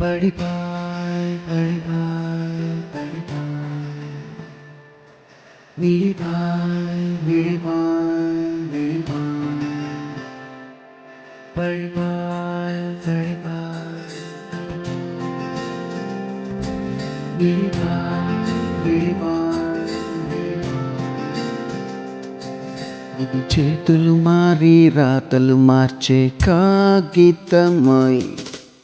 పడిపాయ్ పడిపాయ్ పడిపాయ్ విడిపాయ్ విడిపాయ్ విడిపాయ్ పడిపాయ్ పడిపాయ్ విడిపాయ్ విడిపాయ్ చేతులు మారి రాతలు మార్చే కాగితమై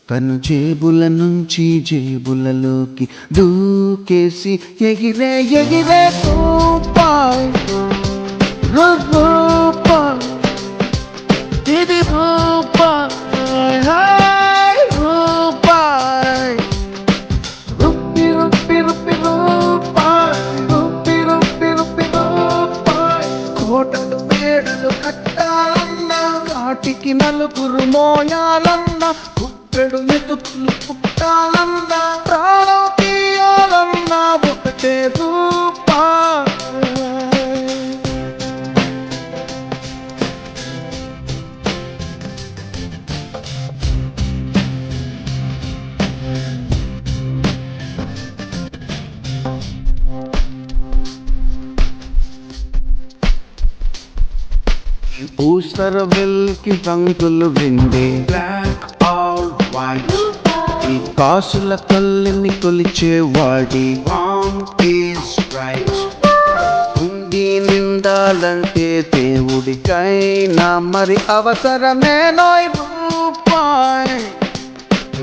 తను జేబుల నుంచి జేబులలోకి దూకేసి ఎగిరే ఎగిరే రూపాయ్ రూపాయ్ ఇది రూపాయ్ హాయ్ రూపాయ్ రూపి రూపి రూపి రూపాయ్ రూపి రూపి రూపి రూపాయ్ కోటలు మేడలు కట్టాలన్నా కాటికి నలుగురు మోయాలన్నా పెడు మెతుకులు పుట్టాలన్నా ప్రాణం తీయాలన్నా ఒకటే రూపాయ్ ఊసర వెల్కి రంగులు రెండే బ్లాక్ ఆర్ వైట్ ఈ కాసుల కళ్ళని కొలిచేవాడి రాంగ్ ఈజ్ రైట్ ఉండి నిందాలంటే దేవుడికైనా మరి అవసరమే నోయ్ రూపాయ్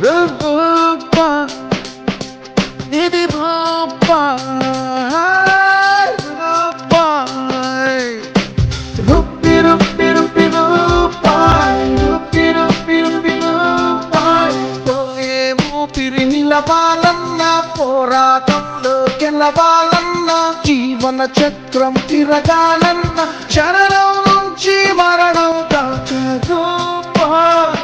రూపాయ్ ఇది రూపాయ్ రూపాయ్ రూపి రూపి రూపి రూపాయ్ రూపి రూపి రూపి రూపాయ్ ఊపిరి నిలవాలన్నా పోరాటంలో గెలవాలన్నా జీవన చక్రం తిరగాలన్నా శరణం నుంచి మరణం దాకా రూపాయ్